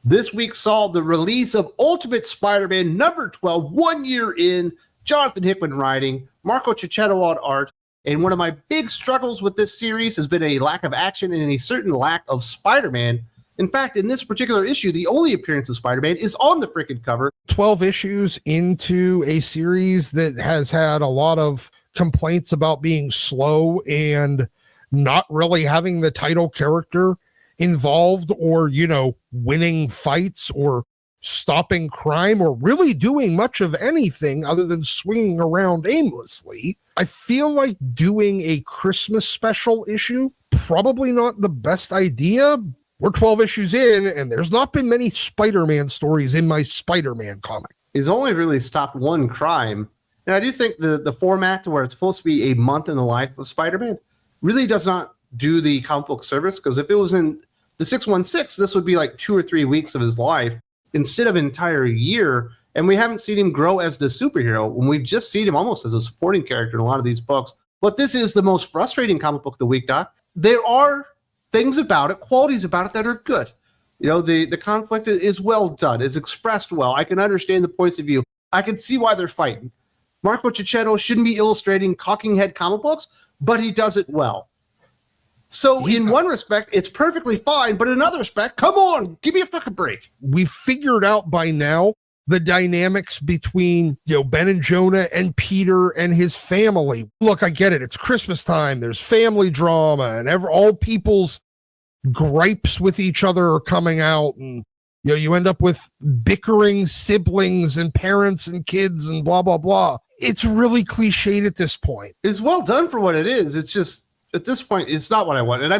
This week saw the release of Ultimate Spider-Man number 12, 1 year in, Jonathan Hickman writing, Marco Cicchetto on art, and one of my big struggles with this series has been a lack of action and a certain lack of Spider-Man. In fact, in this particular issue, the only appearance of Spider-Man is on the freaking cover. 12 issues into a series that has had a lot of complaints about being slow and not really having the title character involved or, winning fights or stopping crime or really doing much of anything other than swinging around aimlessly. I feel like doing a Christmas special issue, probably not the best idea. We're 12 issues in, and there's not been many Spider-Man stories in my Spider-Man comic. He's only really stopped one crime. And I do think the format where it's supposed to be a month in the life of Spider-Man really does not do the comic book service, because if it was in the 616, this would be like 2 or 3 weeks of his life instead of an entire year. And we haven't seen him grow as the superhero when we've just seen him almost as a supporting character in a lot of these books. But this is the most frustrating comic book of the week, Doc. There are things about it, qualities about it that are good. The conflict is well done, is expressed well. I can understand the points of view. I can see why they're fighting. Marco Cicchetto shouldn't be illustrating cocking head comic books, but he does it well. So in one respect, it's perfectly fine, but in another respect, come on, give me a fucking break. We've figured out by now the dynamics between Ben and Jonah and Peter and his family. Look, I get it. It's Christmas time. There's family drama and all people's gripes with each other are coming out, and you end up with bickering siblings and parents and kids and blah, blah, blah. It's really cliched at this point. It's well done for what it is. It's just, at this point, it's not what I want. And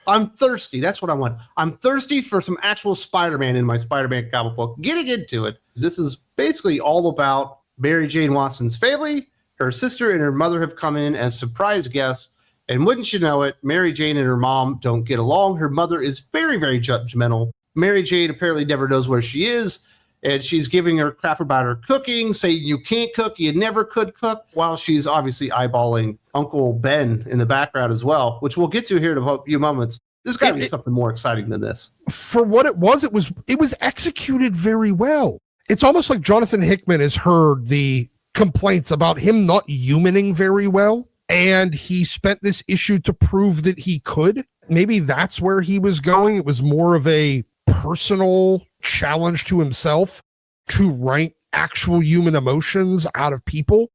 I'm thirsty. That's what I want. I'm thirsty for some actual Spider-Man in my Spider-Man comic book. Getting into it. This is basically all about Mary Jane Watson's family. Her sister and her mother have come in as surprise guests. And wouldn't you know it, Mary Jane and her mom don't get along. Her mother is very, very judgmental. Mary Jane apparently never knows where she is. And she's giving her crap about her cooking, saying you can't cook, you never could cook, while she's obviously eyeballing Uncle Ben in the background as well, which we'll get to here in a few moments. There's got to be something more exciting than this. For what it was executed very well. It's almost like Jonathan Hickman has heard the complaints about him not humaning very well, and he spent this issue to prove that he could. Maybe that's where he was going. It was more of a personal challenge to himself to write actual human emotions out of people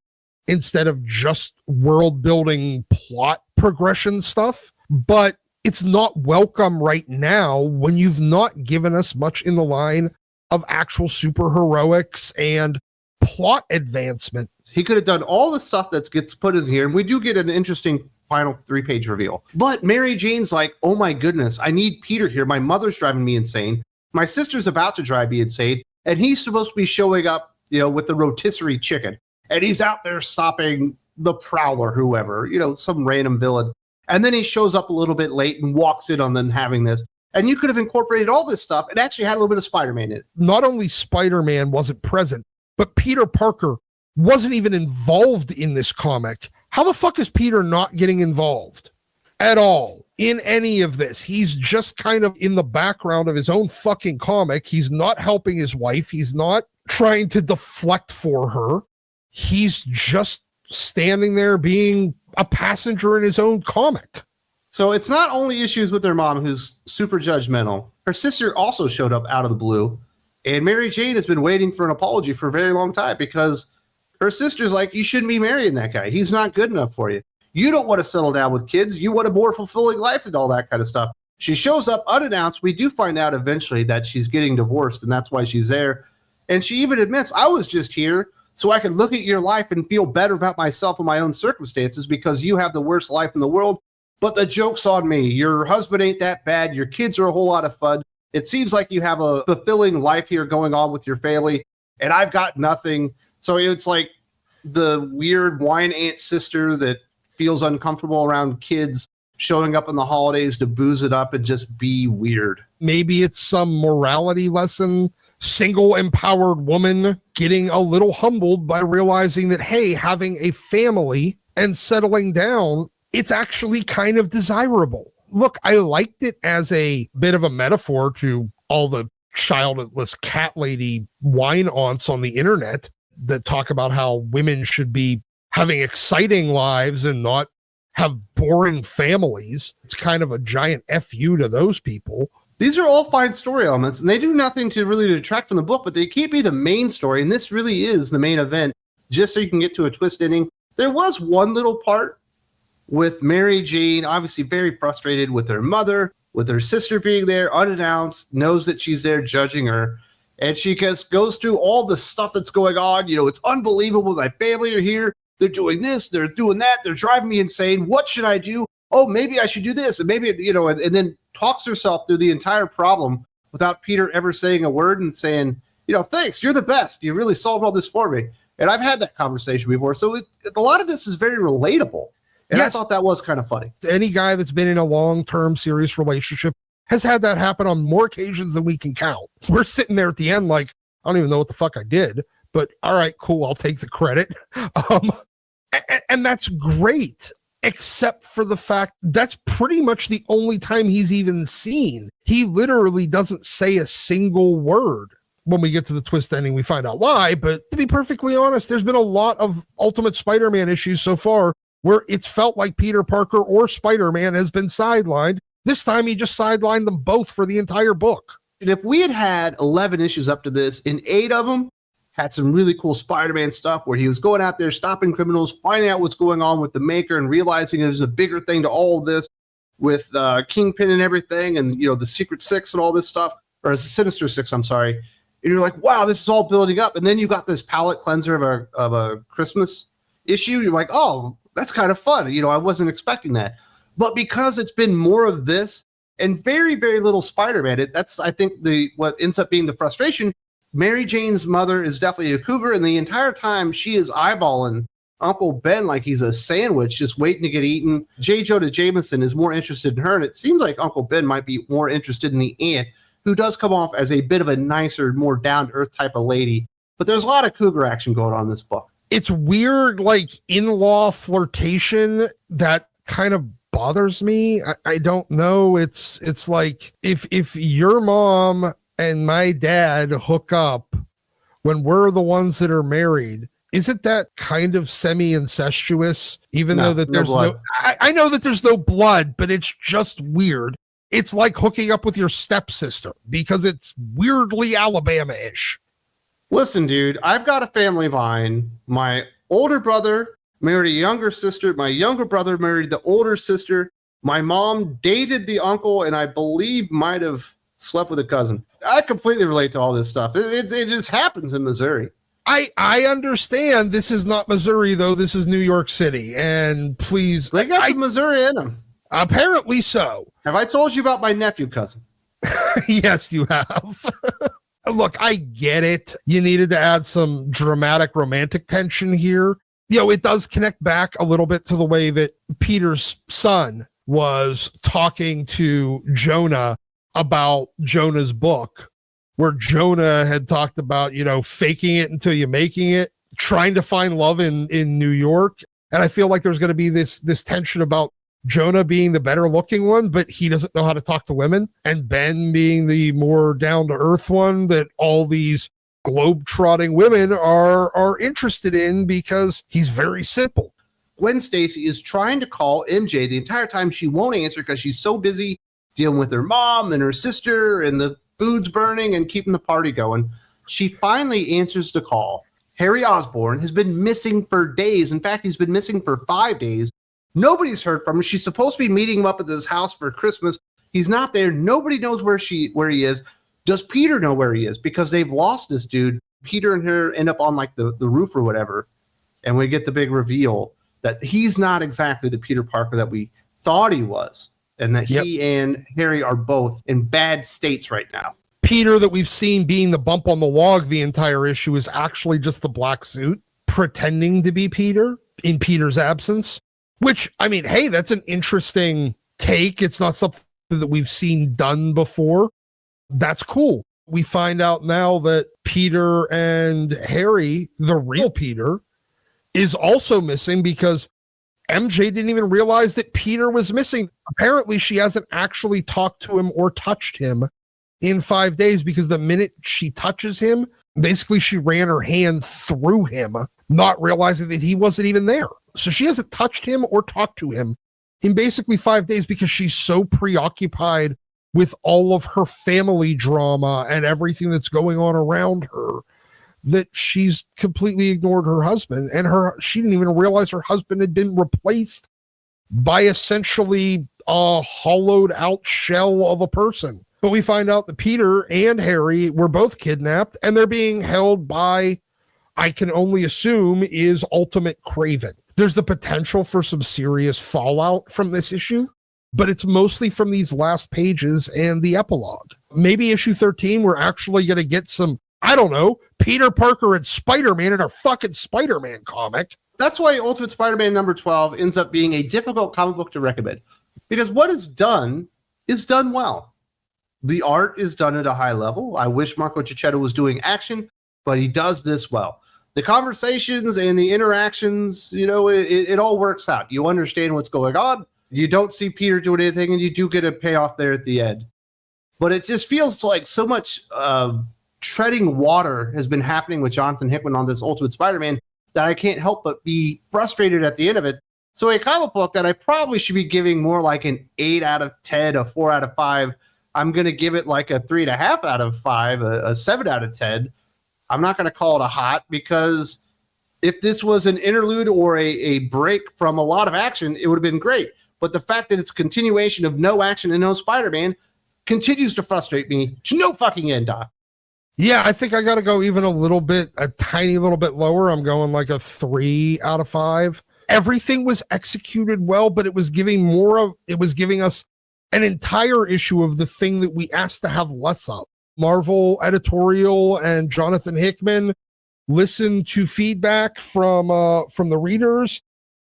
instead of just world building plot progression stuff. But it's not welcome right now when you've not given us much in the line of actual super heroics and plot advancement. He could have done all the stuff that gets put in here, and we do get an interesting final 3-page reveal. But Mary Jane's like, oh my goodness, I need Peter here. My mother's driving me insane. My sister's about to drive me insane, and he's supposed to be showing up, with the rotisserie chicken, and he's out there stopping the Prowler, whoever, some random villain. And then he shows up a little bit late and walks in on them having this. And you could have incorporated all this stuff and actually had a little bit of Spider-Man in it. Not only Spider-Man wasn't present, but Peter Parker wasn't even involved in this comic. How the fuck is Peter not getting involved at all in any of this? He's just kind of in the background of his own fucking comic. He's not helping his wife. He's not trying to deflect for her. He's just standing there being a passenger in his own comic. So it's not only issues with their mom, who's super judgmental. Her sister also showed up out of the blue. And Mary Jane has been waiting for an apology for a very long time, because her sister's like, you shouldn't be marrying that guy. He's not good enough for you. You don't want to settle down with kids. You want a more fulfilling life and all that kind of stuff. She shows up unannounced. We do find out eventually that she's getting divorced, and that's why she's there. And she even admits, I was just here so I can look at your life and feel better about myself and my own circumstances, because you have the worst life in the world. But the joke's on me. Your husband ain't that bad. Your kids are a whole lot of fun. It seems like you have a fulfilling life here going on with your family, and I've got nothing. So it's like the weird wine aunt sister that feels uncomfortable around kids showing up in the holidays to booze it up and just be weird. Maybe it's some morality lesson. Single empowered woman getting a little humbled by realizing that, hey, having a family and settling down, it's actually kind of desirable. Look, I liked it as a bit of a metaphor to all the childless cat lady wine aunts on the internet that talk about how women should be having exciting lives and not have boring families. It's kind of a giant FU to those people. These are all fine story elements, and they do nothing to really detract from the book, but they can't be the main story, and this really is the main event, just so you can get to a twist ending. There was one little part with Mary Jane, obviously very frustrated with her mother, with her sister being there unannounced, knows that she's there judging her, and she just goes through all the stuff that's going on. You know, it's unbelievable. My family are here. They're doing this. They're doing that. They're driving me insane. What should I do? Oh, maybe I should do this. And maybe, you know, and then talks herself through the entire problem without Peter ever saying a word and saying, you know, thanks, you're the best. You really solved all this for me. And I've had that conversation before. So a lot of this is very relatable. And yes, I thought that was kind of funny. Any guy that's been in a long-term serious relationship has had that happen on more occasions than we can count. We're sitting there at the end like, I don't even know what the fuck I did, but all right, cool, I'll take the credit. And that's great, except for the fact that's pretty much the only time he's even seen. He literally doesn't say a single word. When we get to the twist ending, we find out why. But to be perfectly honest, there's been a lot of Ultimate Spider-Man issues so far where it's felt like Peter Parker or Spider-Man has been sidelined. This time he just sidelined them both for the entire book. And if we had 11 issues up to this, and 8 of them had some really cool Spider-Man stuff where he was going out there, stopping criminals, finding out what's going on with the Maker, and realizing there's a bigger thing to all of this with Kingpin and everything, and, you know, the Secret Six and all this stuff, or the Sinister Six, I'm sorry. And you're like, wow, this is all building up. And then you got this palate cleanser of a Christmas issue. You're like, oh, that's kind of fun. You know, I wasn't expecting that. But because it's been more of this and very, very little Spider-Man, that's, I think, what ends up being the frustration. Mary Jane's mother is definitely a cougar, and the entire time she is eyeballing Uncle Ben like he's a sandwich just waiting to get eaten. J. Jonah Jameson is more interested in her, and it seems like Uncle Ben might be more interested in the aunt, who does come off as a bit of a nicer, more down-to-earth type of lady. But there's a lot of cougar action going on in this book. It's weird, like, in-law flirtation that kind of bothers me. I don't know. It's like if your mom and my dad hook up when we're the ones that are married, isn't that kind of semi-incestuous? Even though that there's no I know that there's no blood, but it's just weird. It's like hooking up with your stepsister because it's weirdly Alabama-ish. Listen, dude, I've got a family vine. My older brother married a younger sister. My younger brother married the older sister. My mom dated the uncle, and I believe might have slept with a cousin. I completely relate to all this stuff. It just happens in Missouri. I understand this is not Missouri, though. This is New York City. And please. They got some Missouri in them. Apparently so. Have I told you about my nephew cousin? Yes, you have. Look, I get it. You needed to add some dramatic romantic tension here. You know, it does connect back a little bit to the way that Peter's son was talking to Jonah about Jonah's book, where Jonah had talked about, you know, faking it until you're making it, trying to find love in New York. And I feel like there's going to be this tension about Jonah being the better looking one, but he doesn't know how to talk to women, and Ben being the more down to earth one that all these globe-trotting women are interested in because he's very simple. Gwen Stacy is trying to call MJ the entire time. She won't answer because she's so busy dealing with her mom and her sister and the food's burning and keeping the party going. She finally answers the call. Harry Osborn has been missing for days. In fact, he's been missing for 5 days. Nobody's heard from him. She's supposed to be meeting him up at this house for Christmas. He's not there. Nobody knows where he is. Does Peter know where he is? Because they've lost this dude. Peter and her end up on like the roof or whatever. And we get the big reveal that he's not exactly the Peter Parker that we thought he was. And that he and Harry are both in bad states right now. Peter that we've seen being the bump on the log the entire issue is actually just the black suit pretending to be Peter in Peter's absence. Which, I mean, hey, that's an interesting take. It's not something that we've seen done before. That's cool. We find out now that Peter and Harry, the real Peter, is also missing because MJ didn't even realize that Peter was missing. Apparently, she hasn't actually talked to him or touched him in 5 days because the minute she touches him, basically she ran her hand through him, not realizing that he wasn't even there. So she hasn't touched him or talked to him in basically 5 days because she's so preoccupied with all of her family drama and everything that's going on around her that she's completely ignored her husband, and she didn't even realize her husband had been replaced by essentially a hollowed out shell of a person. But we find out that Peter and Harry were both kidnapped, and they're being held by, I can only assume, is Ultimate Craven. There's the potential for some serious fallout from this issue, but it's mostly from these last pages and the epilogue. Maybe issue 13, we're actually going to get some, I don't know, Peter Parker and Spider-Man in a fucking Spider-Man comic. That's why Ultimate Spider-Man number 12 ends up being a difficult comic book to recommend, because what is done well. The art is done at a high level. I wish Marco Cicchetto was doing action, but he does this well. The conversations and the interactions, it all works out. You understand what's going on. You don't see Peter doing anything, and you do get a payoff there at the end. But it just feels like so much treading water has been happening with Jonathan Hickman on this Ultimate Spider-Man that I can't help but be frustrated at the end of it. So a comic book that I probably should be giving more like an 8 out of 10, a 4 out of 5, I'm going to give it like a 3.5 out of 5, a 7 out of 10. I'm not going to call it a hot, because if this was an interlude or a break from a lot of action, it would have been great. But the fact that it's a continuation of no action and no Spider-Man continues to frustrate me to no fucking end, Doc. Yeah, I think I got to go even a tiny little bit lower. I'm going like a 3 out of 5. Everything was executed well, but it was giving us an entire issue of the thing that we asked to have less of. Marvel editorial and Jonathan Hickman listened to feedback from the readers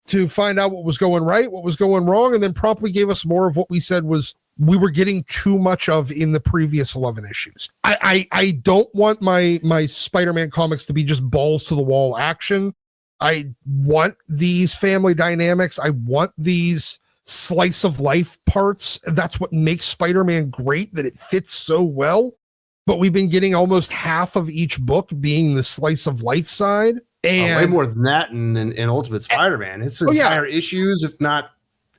to find out what was going right, what was going wrong, and then promptly gave us more of what we said was we were getting too much of in the previous 11 issues. I don't want my Spider-Man comics to be just balls to the wall action. I want these family dynamics. I want these slice of life parts. That's what makes Spider-Man great, that it fits so well. But we've been getting almost half of each book being the slice of life side. And way more than that in Ultimate Spider-Man. It's entire issues, if not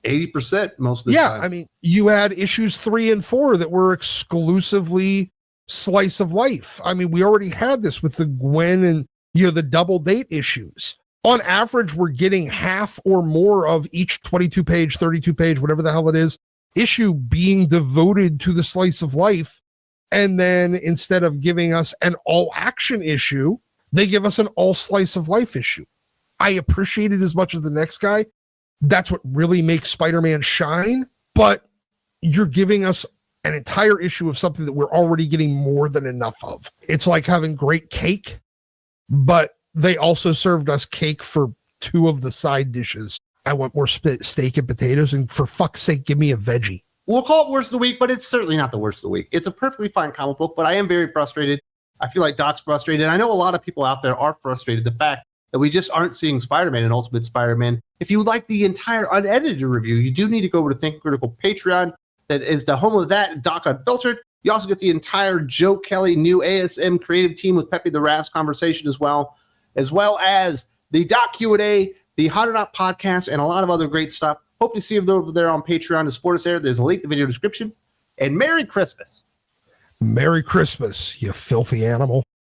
80% most of the time. Yeah, I mean, you had issues 3 and 4 that were exclusively slice of life. I mean, we already had this with the Gwen and the double date issues. On average, we're getting half or more of each 22 page, 32 page, whatever the hell it is, issue being devoted to the slice of life. And then instead of giving us an all action issue, they give us an all slice of life issue. I appreciate it as much as the next guy. That's what really makes Spider-Man shine. But you're giving us an entire issue of something that we're already getting more than enough of. It's like having great cake, but they also served us cake for 2 of the side dishes. I want more steak and potatoes, and for fuck's sake, give me a veggie. We'll call it worst of the week, but it's certainly not the worst of the week. It's a perfectly fine comic book, but I am very frustrated. I feel like Doc's frustrated. I know a lot of people out there are frustrated. The fact that we just aren't seeing Spider-Man and Ultimate Spider-Man. If you would like the entire unedited review, you do need to go over to Think Critical Patreon. That is the home of that, Doc Unfiltered. You also get the entire Joe Kelly new ASM creative team with Pepe the Raps conversation as well as the Doc Q&A, the Hot or Not podcast, and a lot of other great stuff. Hope to see you over there on Patreon to support us there. There's a link in the video description. And Merry Christmas. Merry Christmas, you filthy animal.